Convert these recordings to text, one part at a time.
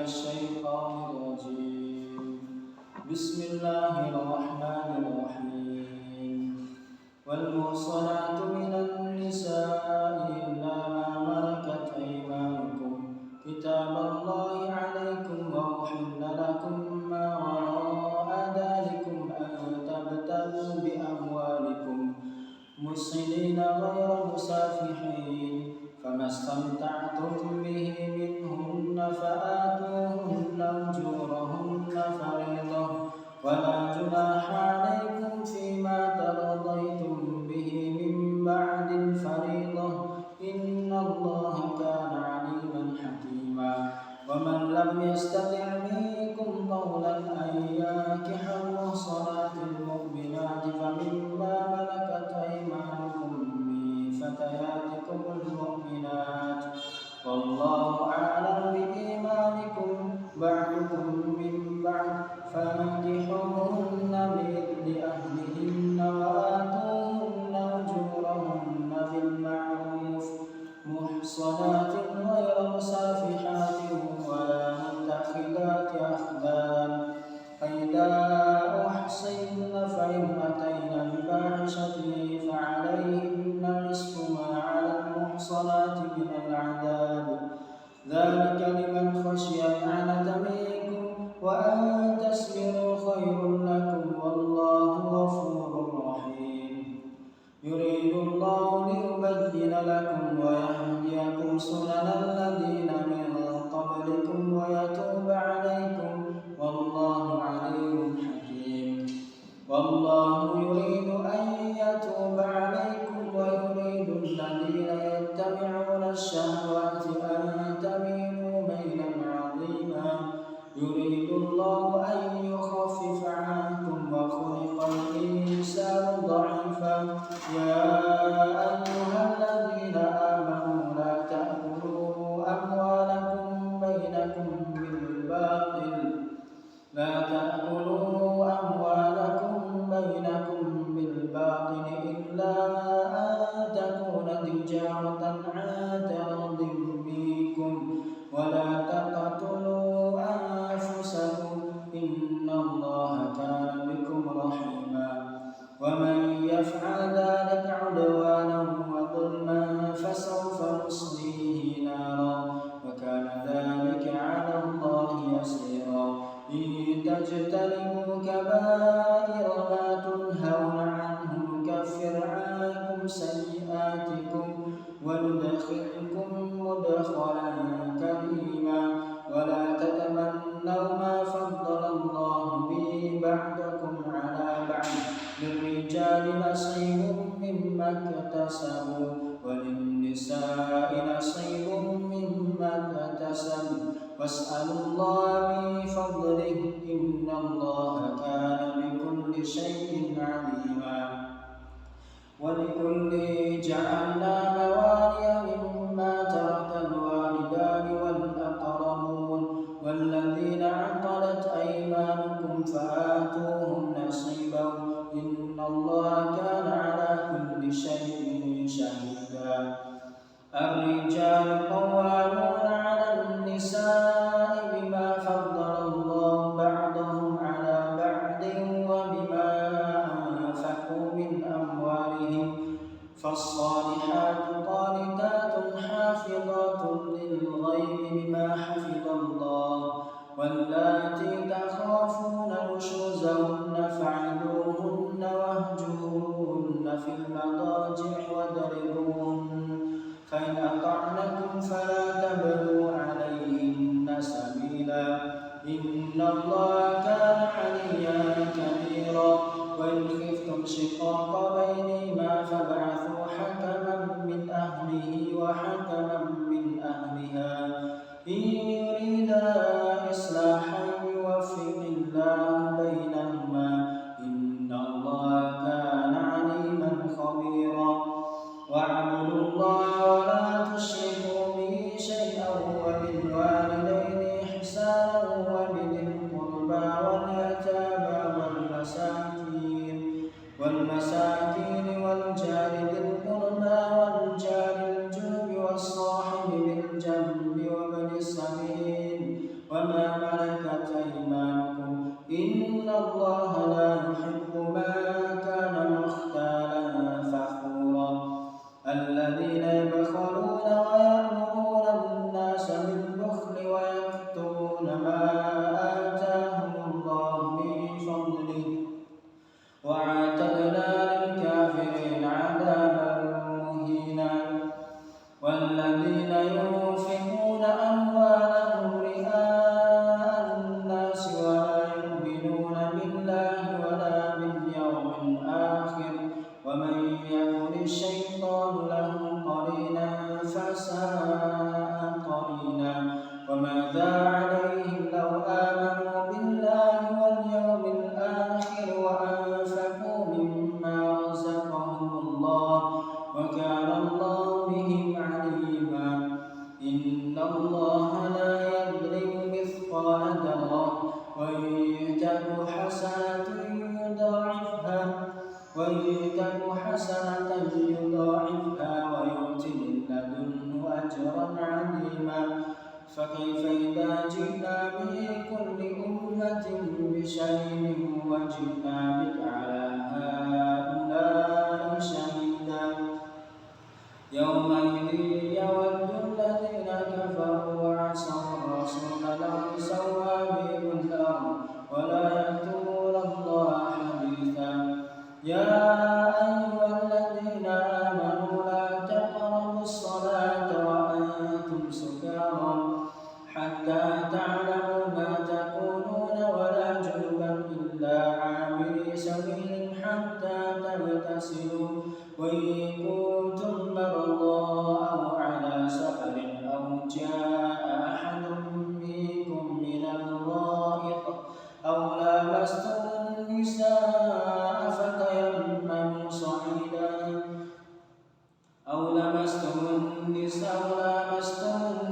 الشيطان الرجيم. بسم الله الرحمن الرحيم. والمحصنات من النساء إلا ما ملكت أيمانكم كتاب الله عليكم وأحل لكم ما وراء ذلكم أن تبتغوا بأموالكم محصنين غير مسافحين فما استمتعتم به منهن فآتوهن أجورهن فريضة ولا جناح عليكم فيما ترضيتم به من بعد الفريضة إن الله كان عليما حكيما. ومن لم يستطع منكم قولا أن ينكح المحصنات المؤمنات فمما ملكت أيمانكم من فتياتكم المؤمنات والله أعلم بإيمانكم بعضكم من بعض فانكحوهن بإذن أهلهن وآتوهن أجورهن بالمعروف محصنات غير مسافحات ولا متخذات أخدان فإذا أحصن فإن أتين بفاحشة فعليهن نصف ما على المحصنات من العذاب ذلك لمن خشي العنة منكم وأن تصبروا خير لكم والله غفور رحيم. يريد الله ليبين لكم ويهديكم سنن الذين من قبلكم ويتوب عليكم والله عليم حكيم. والله يريد أن يتوب عليكم ويريد الذين يتبعون الشهوات أن تميلوا ميلا عظيما. يريد الله أن يخفف عنكم وخلق الإنسان ضعيفا. يا أيها الذين آمنوا لا تأكلوا أموالكم بينكم بالباطل إلا أن تكون تجارة عن تراض منكم ولا تقتلوا أنفسكم إن الله كان بكم رحيما. ومن يفعل ذلك عدوانا وظلما فسوف نصليه نارا وكان ذلك على الله يسيرا. إن تجتنبوا كبائر ما تنهون عنه نكفر عنكم سيئاتكم وندخلكم مدخلا كريما. ولا تتمنوا ما فضل الله به بعضكم على بعض للرجال نصيب مما اكتسبوا وللنساء نصيب مما اكتسبوا واسألوا الله من فضله إن الله كان بكل شيء عليما. ولكل جعلنا موالي مما ترك الوالدان والأقربون والذين عقدت أيمانكم فآتوهم نصيبهم إن الله كان على كل شيء شهيدا. الرجال قوامون على النساء بما فضل الله بعضهم على بعض وبما أنفقوا من أموالهم فالصالحات قانتات حافظات للغيب بما حفظ الله واللاتي تخافون نشوزهن فعظوهن واهجروهن في المضاجع واضربوهن فإن أطعنكم فلا تبغوا عليهن سبيلا إن الله كان عليا كبيرا. وإن خفتم شقاق بينهما فابعثوا حكما من أهله وحكما من أهلها إن يريدا إصلاحا يوفق الله بينهما إن الله كان عليما خبيرا. واعبدوا الله ولا تشركوا به شيئا وبالوالدين إحسانا وبذي القربى واليتامى والمساكين وما ملكت أيمانكم إن الله لا يحب من كان مختالا فخورا الذين يبخلون ويأمرون الناس بالبخل ويكتمون ما آتاهم الله من فضله وأعتدنا للكافرين عذابا مهينا والذين ينفقون أموالهم رئاء الناس ولا يؤمنون بالله ولا باليوم الآخر ومن يكن الشيطان له قرينا فساء قرينا وماذا عليهم لو آمنوا بالله واليوم الآخر وأنفقوا مما رزقهم الله وكان الله بهم عليما إن الله لا يظلم مثقال ذرة وإن تك حسنة يضاعفها ويؤت من لدنه أجرا عظيما فكيف إذا جئنا بكل أمة بشهيد وجئنا بك على هؤلاء شهيدا يومئذ يود الذين كفروا وعصوا الرسول لو سوى بهم الأرض ولا يكتمون الله حديثا يا أيها الذين آمنوا لا تقربوا الصلاة وأنتم سكارى حتى تعلموا ما تقولون ولا جنبا إلا عابري سبيل حتى تغتسلوا وإن كنتم مرضى أو على سفر أو جاء أحد منكم من الغائط أو لامستم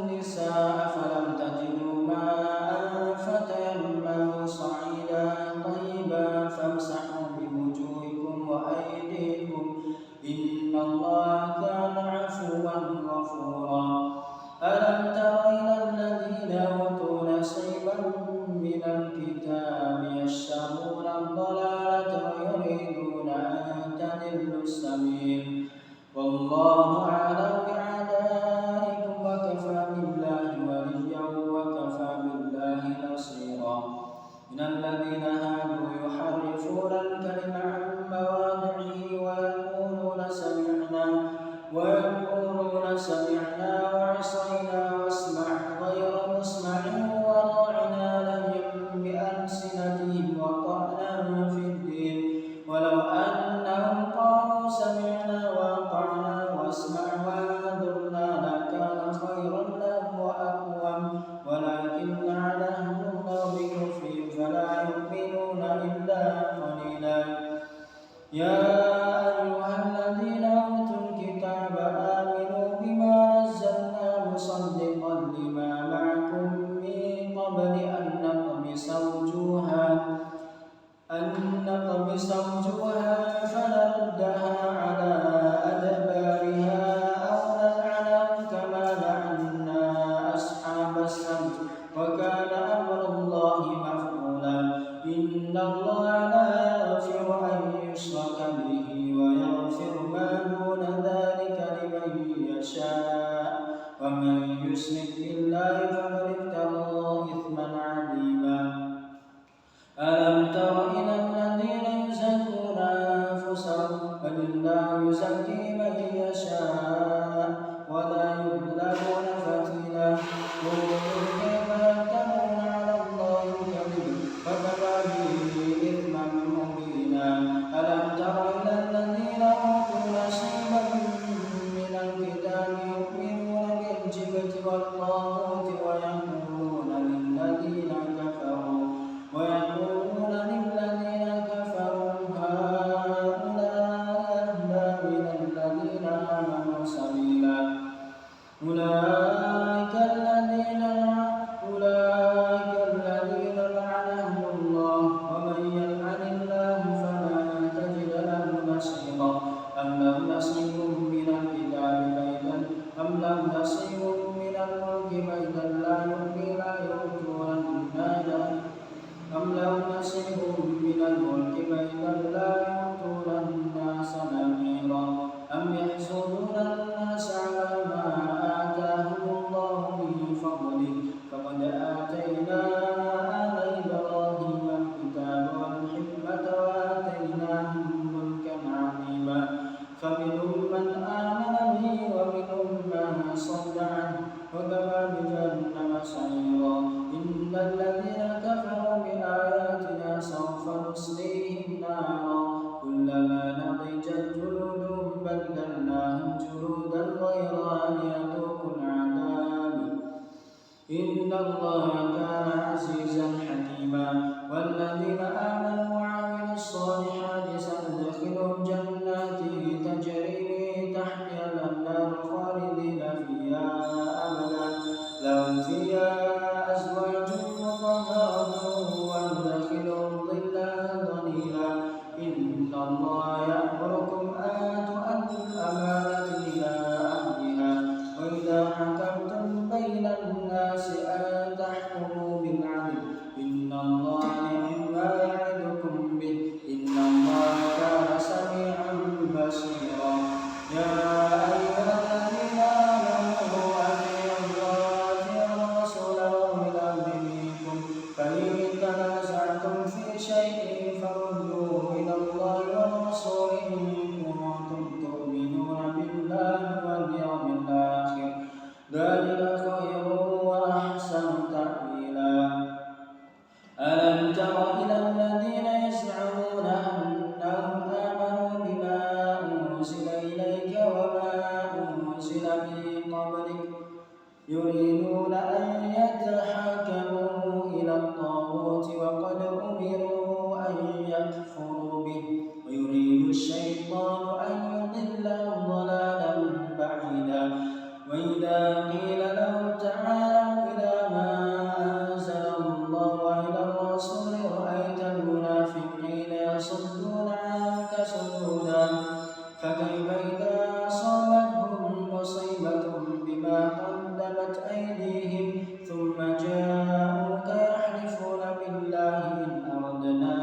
النساء فلم تجدوا ماء فتيمموا صعيدا طيبا فامسحوا بوجوهكم وأيديكم إن الله كان عفوا غفورا ألم تر إلى الذين أوتوا نصيبا من الكتاب يشترون الضلالة ويريدون أن تضلوا السبيل والله أعلم بأعدائكم وكفى بالله وليا وكفى بالله نصيرا من الذين هادوا يحرفون الكلم عن مواضعه ويقولون سمعنا وعصينا واسمع غير مسمع وراعنا ليا بألسنتهم وطعنا في الدين ولو أنهم قالوا سمعنا وأطعنا واسمع وانظرنا لكان خيرا لهم وأقوم ولكن لعنهم الله بكفرهم فلا يؤمنون إلا قليلا يا أيها الذين أوتوا الكتاب آمنوا بما نزلنا مصدقا لما معكم من قبل أن نطمس وجوها فنردها على أدبارها أو نلعنهم كما لعنا أصحاب السبت وكان أمر الله مفعولا إن الله لا يغفر أن يشرك به ويغفر ما دون ذلك لمن يشاء ومن يشرك بالله فقد افترى إثما عظيما ألم تر إلى الذين يزكون أنفسهم بل الله يزكي من يشاء ولا يظلمون فتيلا انظر كيف يفترون على الله الكذب وكفى به إثما مبينا ألم تر إلى آتينا آل إبراهيم الكتاب والحكمة وآتيناهم ملكا عظيما فمنهم من آمن به ومنهم من صد عنه وكفى بجهنم سعيرا إن الذين كفروا بآياتنا سوف نصليهم نارا كلما نضجت جلودهم بدلناهم جلودا غيرها ليذوقوا العذاب إن الله كان عزيزا حكيما والذين آمنوا وعملوا الصالحات سندخلهم جنات تجري من تحتها الأنهار خالدين فيها أبدا لهم فيها أزواج مطهرة وندخلهم ظلا ظليلا إن الله يأمركم أن تؤدوا الأمانة إلى أهلها وإذا حكمتم بين الناس أن تحكموا بالعدل إن الله نعم ما يعظكم به إن الله كان سميعا بصيرا يا أيها الذين آمنوا أطيعوا الله وأطيعوا الرسول وأولي الأمر منكم فإن تنازعتم في شيء فردوه إلى الله والرسول إن كنتم تؤمنون بالله واليوم الآخر ذلك خير وأحسن تأويلا ألم تر إلى الذين يزعمون أنهم آمنوا بما أنزل إليك وما أنزل من قبلك يريدون أن يتحاكموا إلى الطاغوت وقد أمروا أن يكفروا به ويريد الشيطان أن يضلهم ضلالا بعيدا وإذا قيل لهم تعالوا إلى ما أنزل الله وإلى الرسول رأيت المنافقين يصدون عنك صدودا فكيف إذا أصابتهم مصيبة بما قدمت أيديهم ثم جاءوك يحلفون بالله إن أردنا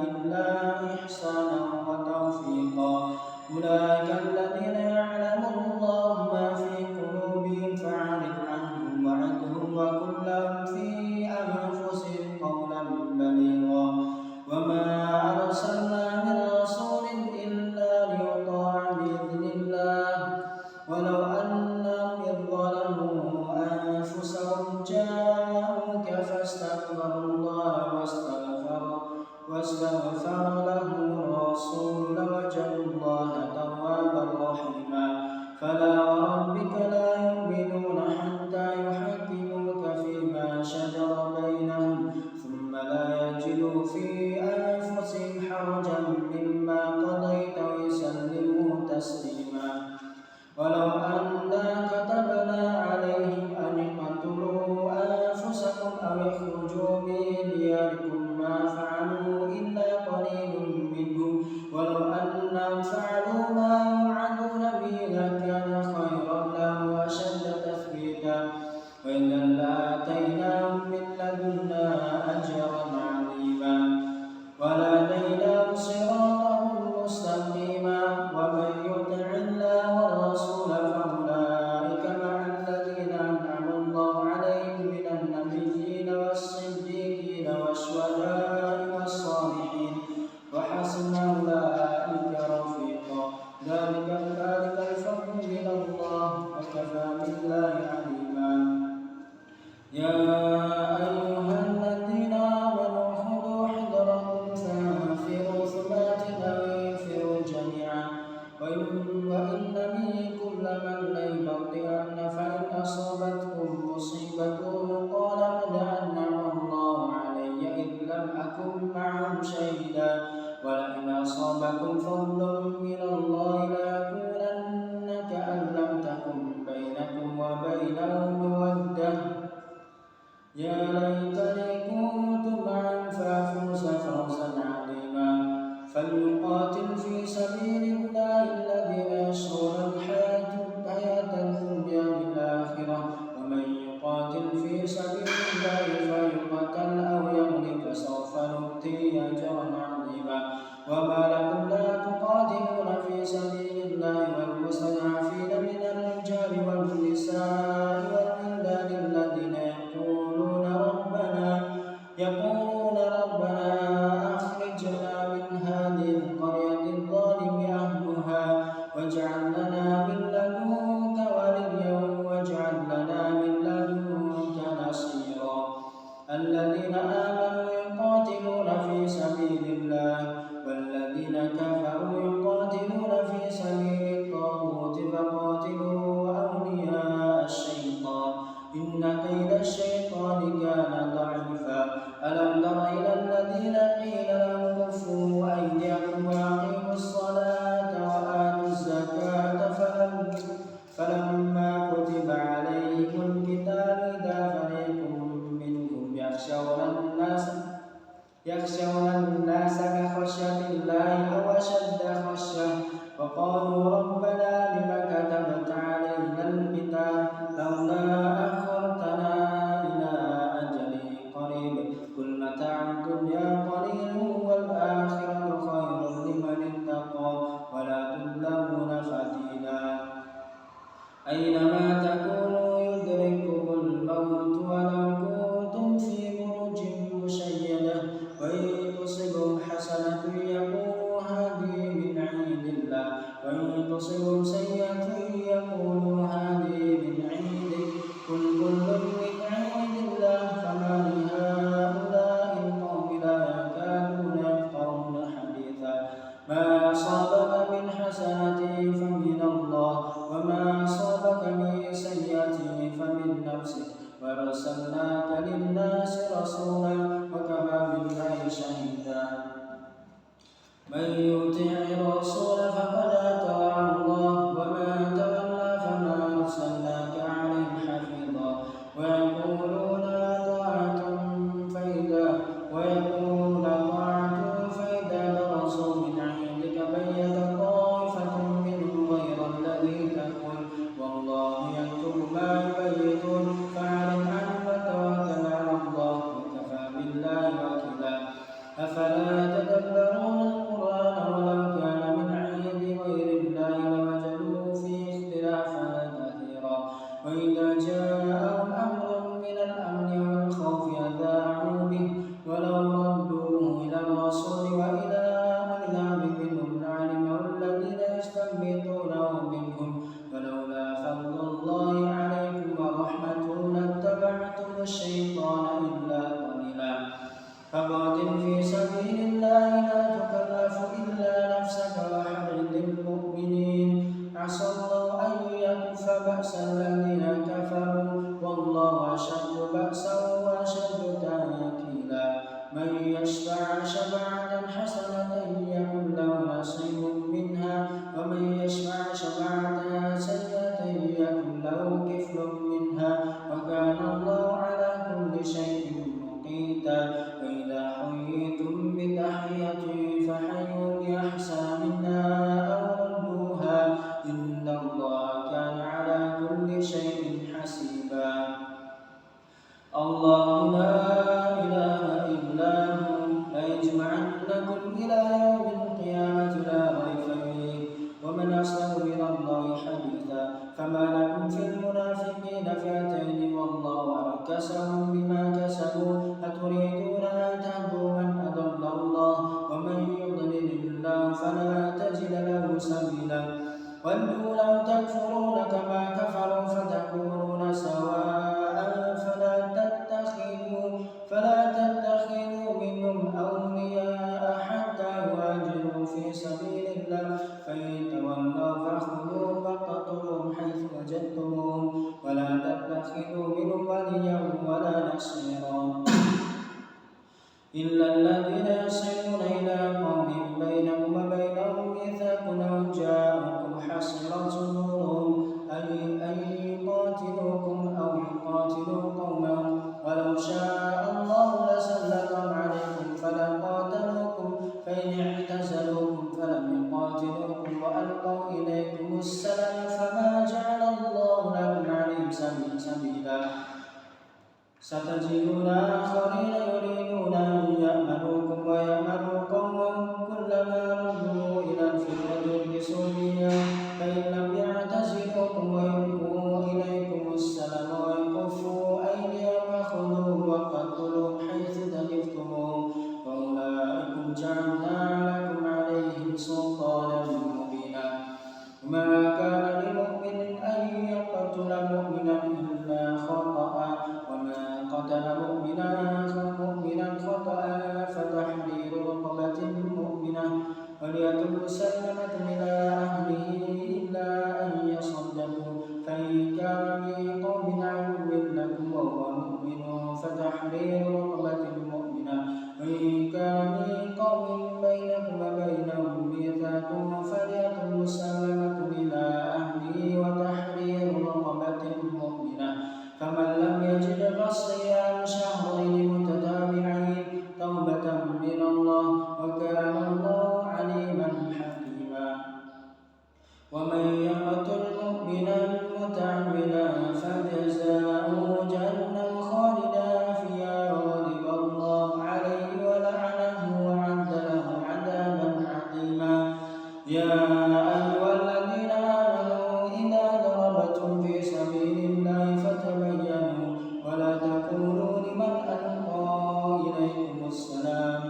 إلا إحسانا وتوفيقا أولئك الذين يعلم الله ما في قلوبهم فأعرض عنهم وعدهم وقل لهم في أنفسهم قولا بليغا وما أرسلنا من رسول إلا ليطاع بإذن الله ولو أنهم إذ ظلموا أنفسهم جاءوك فاستغفروا الله واستغفر لهم الرسول لوجدوا الله توابا رحيما فلا وربك لا يؤمنون حتى يحكموك فيما شجر بينهم ثم لا يجدوا في أنفسهم حرجا مما قضيت ويسلموا تسليما ولو أنا كتبنا عليهم أن اقتلوا أنفسكم أو اخرجوا من دياركم ما فعلوا إلا قليل منهم ولو أنهم فعلوا ما يوعدون به لكان خيرا لهم وأشد تثبيتا وإذا لآتيناهم من لدنا أجرا عظيما ولهديناهم صراطا مستقيما ومن يطع الله والرسول فأولئك مع الذين أنعم الله عليهم من النبيين والصديقين والشهداء والصالحين وحسن أولئك رفيقا ذلك الفضل من الله وكفى بالله عليما يا أيها الذين آمنوا خذوا حذركم فانفروا ثبات أو انفروا جميعا وإن منكم لمن ليبطئن فإن أصابتكم مصيبة قال قد أنعم الله علي إذ لم أكن معهم شهيدا ولئن أصابكم فضل من الله ليقولن كأن لم تكن بينكم وبينه مودة يا ليتني كنت معهم فأفوز فوزا عظيما فليقاتل في سبيل الله الذين يشرون الحياة الدنيا بالآخرة ومن يقاتل في سبيل الله فيقتل أو يغلب فسوف نؤتيه أجرا عظيما وما لكم لا تقاتلون في سبيل الله والمستضعفين من الرجال والنساء والولدان الذين يقولون ربنا الذين آمنوا يقاتلون في سبيل الله والذين كفروا يقاتلون في سبيل الطاغوت فقاتلوا أولياء الشيطان إن كيد الشيطان كان ضعيفا ألم تر إلى الذين قيل لهم كفوا أيديكم وأقيموا الصلاة وآتوا الزكاة فلما كتب عليهم القتال إذا فريق منهم يخشون الناس كخشية الله أو أشد خشية وقالوا ربنا لم كتبت علينا القتال لولا أخرتنا إلى أجل قريب قل متاع الدنيا قليل والآخرة خير لمن اتقى ولا تظلمون فتيلا أينما تكونوا يدرككم الموت ولو كنتم في بروج مشيدة وإن تصبهم حسنة يقولوا هذه من عند الله وإن تصبهم سيئة يقولوا هذه من عندك قل كل من عند الله فما لهؤلاء القوم لا يكادون يفقهون حديثا ما أصابك من حسنة فمن الله وما أصابك من سيئة فمن نفسك وأرسلناك للناس رسولا وكفى بالله شهيدا من يطع الرسول فقد أطاع الله ومن تولى فما أرسلناك عليهم حفيظا ويقولون طاعة فإذا برزوا من عندك بيت طائفة منهم غير الذي تقول والله يكتب ما يبيتون فاعلم عنهم وتوكل على الله وكفى بالله وكيلا أفلا تدبرون القرآن ولو كان من عند غير الله لوجدوا فيه اختلافا كثيرا وإذا جاءهم أمر من الأمن والخوف أذاعوا به ولو ردوه إلى الرسول وإلى أولي الأمر منهم لعلمه الذين يستنبطونه منهم ولولا فضل الله عليكم ورحمته لاتبعتم الشيطان إلا قليلا فقاتل في سبيل الله لا تكلف إلا نفسك وحرض المؤمنين عسى الله أن يكف بأس الذين كفروا والله أشد بأسا وأشد تنكيلا من يشفع شفاعة حسنة يكن له نصيب منها ومن يشفع شفاعة سيئة يكن له كفل منها وكان الله على كل شيء مقيتا وإذا حييتم بتحية فحيوا بأحسن منها أو ردوها إن الله كان على كل شيء حسيبا الله لا إله إلا هو ليجمعنكم إلى يوم القيامة لا ريب فيه ومن أصدق من الله حديثا فما لكم في المنافقين فئتين والله أركسهم بما كسبوا أتريدون أن تهدوا من أضل الله ومن يضلل الله فلا تجد له سبيلا ودوا لو تكفرون كما كفروا فتكونون سواء فلا تتخذوا منهم أولياء حتى يهاجروا في سبيل الله فإن تولوا فخذوهم واقتلوهم حيث وجدتموهم ولا تتخذوا منهم وليا ولا نصيرا إلا الذين يصلون إلى قوم بينكم وبينهم ميثاق أو جاءوكم حصرت صدورهم أن يقاتلوكم أو يقاتلوا قومهم ولو شاء الله لسلطهم عليكم فلقاتلوكم فإن اعتزلوكم فلم يقاتلوكم وألقوا إليكم السلام فما جعل الله لكم عليهم سبيلا ستجدون آخرين يريدون أن يأمنوكم ويأمنوا مسلمة إلى أهله إلا أن يصدقوا فإن كان من قوم عدو لكم وهو مؤمن فتحرير رقبة مؤمنة وإن كان من قوم بينكم وبينهم ميثاق فدية مسلمة إلى أهله وتحرير رقبة مؤمنة فمن لم يجد فصيام شهرين متتابعين توبة من الله وكان الله عليما حكيما ومن يقتل مؤمنا متعمدا فجزاؤه جهنم خالدا فيها وغضب الله عليه ولعنه وأعد له عذابا عظيما يا أيها الذين آمنوا إذا ضربتم في سبيل الله فتبينوا ولا تقولوا لمن ألقى إليكم السلام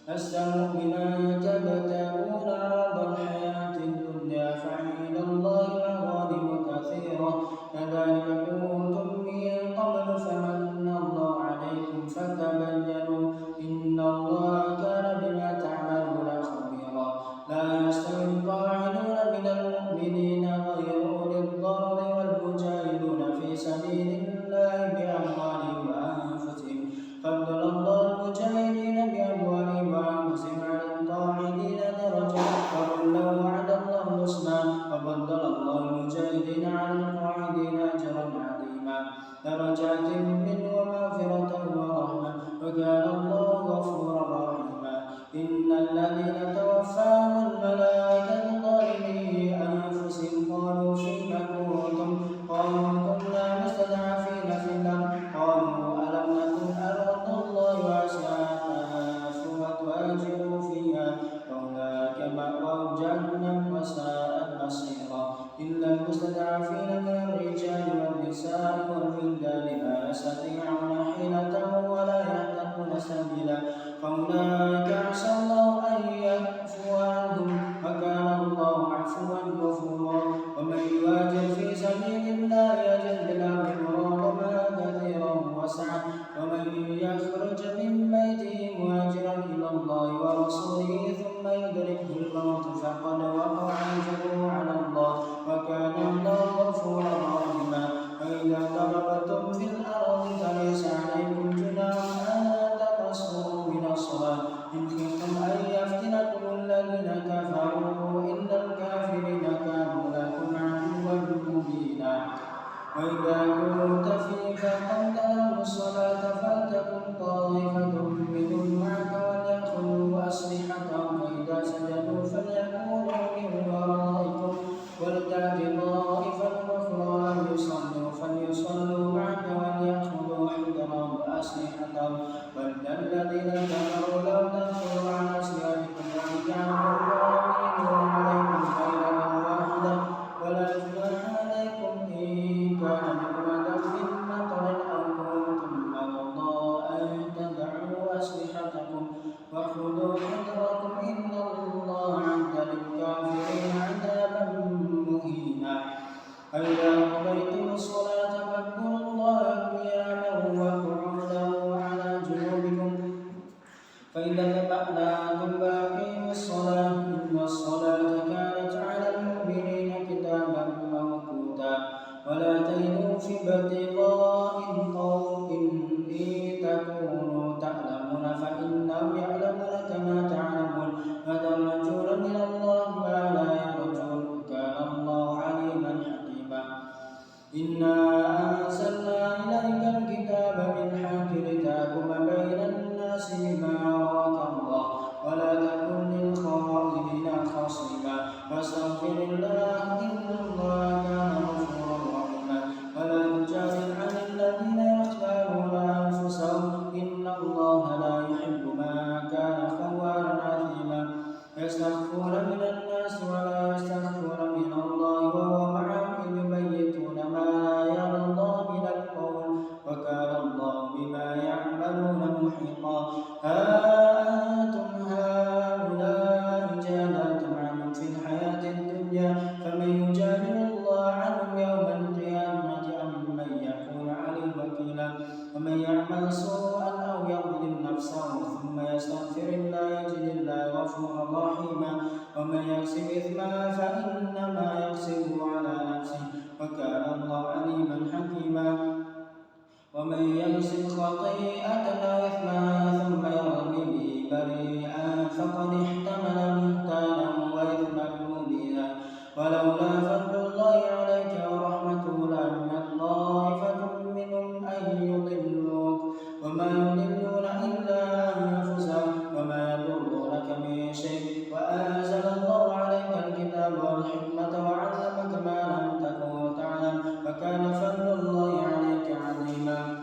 لست مؤمنا تبتغون عرض الحياة الدنيا فعند الله مغانم كثيرة كذلك كنتم من قبل فمن الله عليكم فتبينوا إن الله كان بما تعملون خبيرا لا يستوي القاعدون من المؤمنين غير أولي الضرر والمجاهدون في سبيل الله بأموالهم وأنفسهم فضل الله المجاهدين بأموالهم وأنفسهم على القاعدين درجات وكلا وعد الله الحسنى وفضل الله المجاهدين على القاعدين أجرا عظيما درجات منه ومغفرة ورحمة وكان الله غفورا رحيما إن الذين توفاهم الملائكة ظالمي أنفسهم قالوا فيم كنتم قالوا كنا مستضعفين في الأرض قالوا ألم نكن أرض الله واسعة فتهاجروا فيها فأولئك مأواهم جهنم وساءت مصيرا إلا المستضعفين من الرجال والنساء والولدان لا يستطيعون حيلة ولا يهتدون سبيلا فأولئك عسى الله أن يعفو عنهم وكان الله عفوا غفورا ومن يهاجر في سبيل الله يجد بالأرض مراغما كثيرا وسعة ومن يخرج من بيته مهاجرا إلى الله ورسوله ثم يدركه الموت فقد وقع أجره على الله وكان الله غفورا رحيما وإذا ضربتم في الأرض فليس عليكم جناح أن تقصروا من الصلاة إن خفتم أن يفتنكم الذين كفروا إن الكافرين كانوا لكم عدوا مبينا وإذا كنت فيهم فقد الصلاة فلتكن طائفة منهم معك وليأخذوا أسلحتهم فإذا سجدوا فليكونوا من ورائكم ولتأت طائفة أخرى لم يصلوا فليصلوا معك وليأخذوا حذرهم وأسلحتهم ود الذين كفروا لو تغفلوا عن أسلحتكم وأمتعكم وأمينوا عليكم ليلة واحدة ولا جناح عليكم إن كان بكم أذى من مطر أو كنتم مرضى أن تدعوا أسلحتكم وخذوا حذركم إن الله أعد للكافرين عذابا مهينا فإذا قضيتم الصلاة فاذكروا الله قياما وقعودا على جنوبكم فإذا تبعناكم فأقيموا الصلاة إن الصلاة كانت على المؤمنين كتابا موقوتا ولا تهنوا في ابتغاء القوم إن تكونوا تعلمون فإنهم يعلمون كما تعلمون وترجون من الله ما لا يرجون وكان الله عليما حكيما إنا أنزلنا إليك الكتاب بالحق لتحكم بين الناس بما أراك الله ولا تكن للخائنين خصيما واستغفر الله إن الله كان غفورا رحيما ولا تجادل عن الذين يختارون أنفسهم إن الله لا يحب من كان خوانا أثيما يستخفون من الناس ولا يستخفون من الله وهو معهم إذ يبيتون ما لا يرضى من القول وكان الله بما يعملون محيطا أنتم هؤلاء جادلتم عنهم في الحياة الدنيا فمن يجادل الله عنهم يوم القيامة أم من يكون عليه وكيلا ومن يعمل سوءا أو يظلم يكسب إثما فإنما يكسبه على نفسه وكان الله عليما حكيما ومن يكسب خطيئة أو إثما ثم يرم به بريئا فقد احتمل بهتانا وإثما مبينا ولولا فضل الله عليك ورحمته لعمت طائفة منهم أن يضلوك وما يضلون إلا أنفسهم وما يضرونك من شيء وأنزل الله عليك الكتاب والحكمة وعلمك ما لم تكن تعلم وكان فضل الله عليك عظيما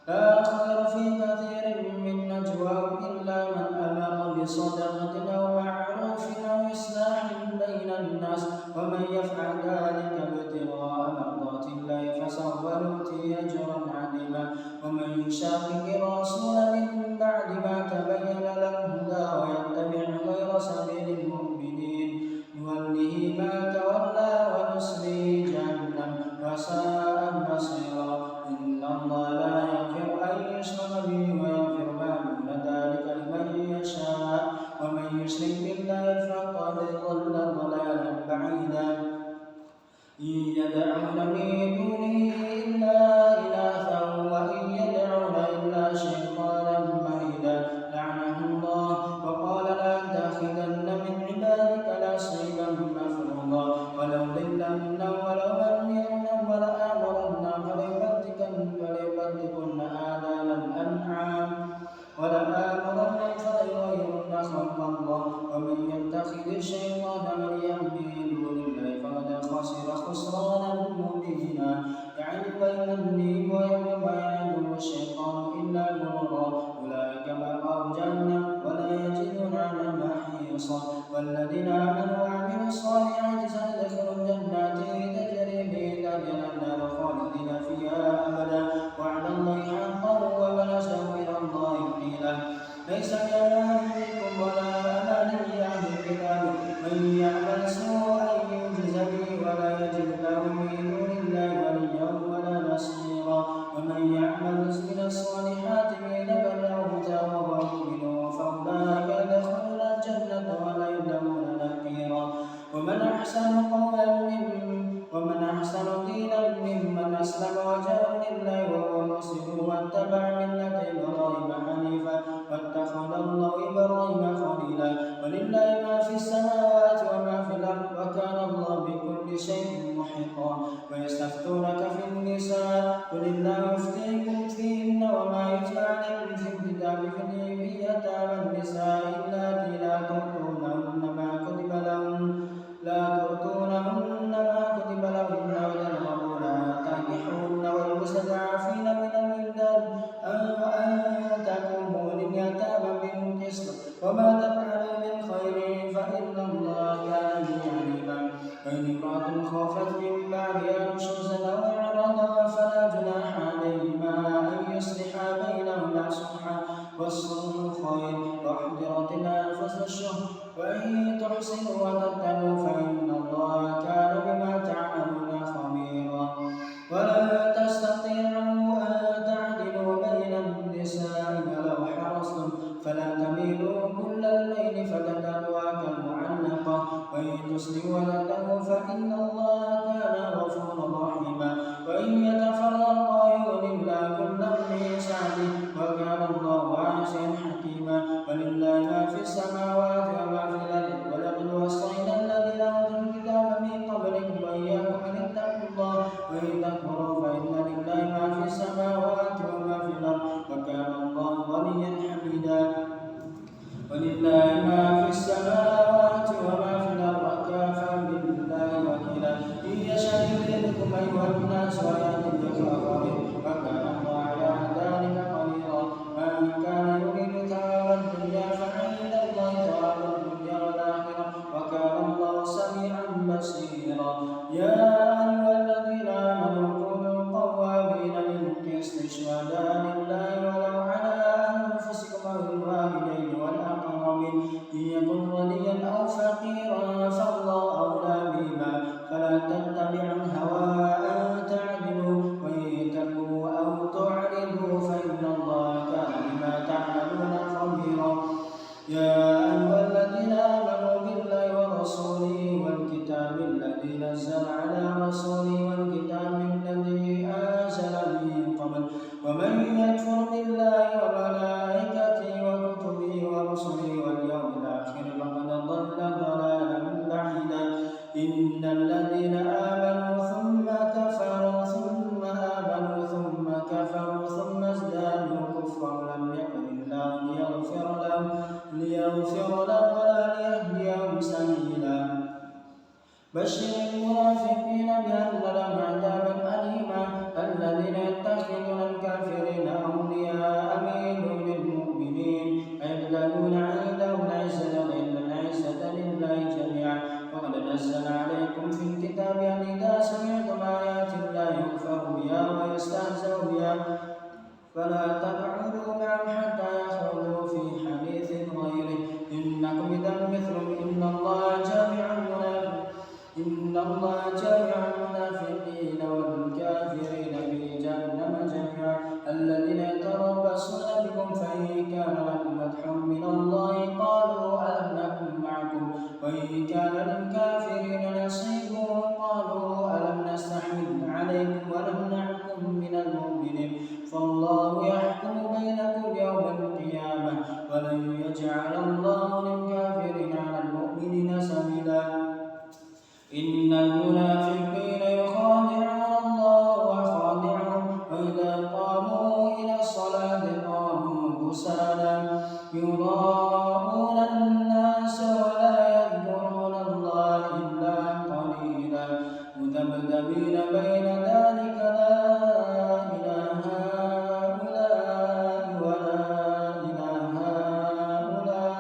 لا خير في كثير من نجواهم إلا من أمر بصدقة أو معروف أو إصلاح بين الناس ومن يفعل ذلك ابتغاء مرضات الله فسوف نؤتيه أجرا عظيما ومن يشاقق الرسول من بعد ما تبين له الهدى ويتبع غير سبيل المؤمنين نوله ما تولى ونصليه جهنم وساءت مصيرا إن الله لا يغفر أن يشرك به ويغفر ما دون ذلك لمن يشاء ومن يشرك بالله فقد ضل ضلالا بعيدا إن يدعون من دونه إلا إناثا وإن يدعون إلا شيطانا مريدا لعنه الله وقال لأتخذن من عبادك نصيبا مفروضا ولأضلنهم ولأمنينهم ولآمرنهم فليبتكن آذان الأنعام ولآمرنهم فليغيرن خلق الله ومن يتخذ الشيطان وليا من دون الله فقد خسر خسرانا مبينا يعظهم ويوم يعدهم الشيطان إلا غرورا أولئك مأواهم جهنم ولا يجدون عنها محيصا والذين آمنوا وعملوا الصالحات سندخلهم جنات تجري من تحتها الأنهار خالدين فيها أبدا وعد الله حقا ومن أحسن من الله قيلا ليس كأمانيكم ولا أماني أهل الكتاب من يعمل سوءا يجز به ولا يجد له من دون الله وليا ولا نصيرا ومن يعمل من الصالحات من ذكر أو أنثى وهو مؤمن فأولئك يدخلون الجنة ولا يظلمون نقيرا ومن أحسن دينا ممن أسلم وجهه لله وهو مسلم واتبع ملة إبراهيم حنيفا واتخذ الله إبراهيم خليلا ولله ما في السماوات وما في الأرض وكان الله بكل شيء محيطا ويستفتونك في النساء قل الله يفتيكم فيهن وما يتلى عليكم في الكتاب في يتامى النساء اللاتي لا تؤتونهن ما كتب لهن وترغبون أن تنكحوهن والمستضعفين من الولدان أن تقوموا لليتامى بالقسط وما تفعلوا من خير فإن الله كان به عليما وإن امرأة خافت من بعدها نشوزا أو إعراضا فلا جناح عليهما أن يصلحا بينهما صلحا والصلح خير وأحضرت الأنفس الشح وإن تحسنوا وتتقوا فإن الله كان بما تعملون خبيرا ولا تستطيعوا أن تعدلوا بين النساء ولو حرصتم فلا تميلوا كل الميل فتذروها كالمعلقة وإن تصلحوا وتتقوا فإن الله كان غفورا رحيما وإن يتفرقا يغن الله كلا من سعته وكان الله واسعا حكيما ولله ما في السماوات وما في الأرض ولقد وصينا الذين أوتوا الكتاب من قبلكم وإياكم أن اتقوا الله وإن تكفروا فإن لله ما في السماوات وما في الأرض وكان الله غنيا حميدا ولله ما في السماوات وما في الأرض وكفى بالله وكيلا إن يشاء يذهبكم أيها الناس ويأتي بآخرين وكان الله على ذلك قديرا من كان يريد ثواب الدنيا فعند الله ثواب الله ليغفر له ولا ليهديهم سبيلا. بشر المنافقين بأن لهم عذابا أليما الذين يتخذون الكافرين أولياء من دون المؤمنين أيبتغون عندهم العزة فإن العزة لله جميعا. وقد نزل عليكم في الكتاب أن إذا سمعتم آيات الله يكفر بها ويستهزأ بها فلا تقعدوا معهم حتى يخوضوا في حديث غيره إنكم إذا مثلهم إن الله جامع المنافقين والكافرين في جهنم جميعا. الذين يتربصون بكم فإن كان لكم فتح من الله قالوا ألم نكن معكم وإن كان للكافرين نصيب قالوا ألم نستحوذ عليكم ونمنعكم من المؤمنين فالله يحكم بينكم يوم القيامة ولن يجعل الله للكافرين على المؤمنين سبيلا. إن المنافقين يخادعون الله وخادعهم وإذا قاموا إلى الصلاة قاموا كسالى يراءون الناس ولا يذكرون الله إلا قليلا مذبذبين بين ذلك لا إلى هؤلاء ولا إلى هؤلاء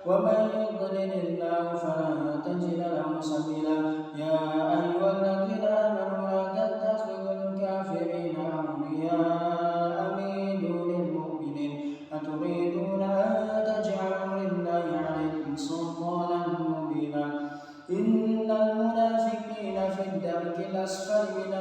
ومن يضلل الله فلا تجد له سبيلا. يا أيها الذين آمنوا لا تتخذوا الكافرين أولياء من دون المؤمنين أتريدون أن تجعلوا لله عليكم سلطانا مبينا. إن المنافقين في الدرك الأسفل من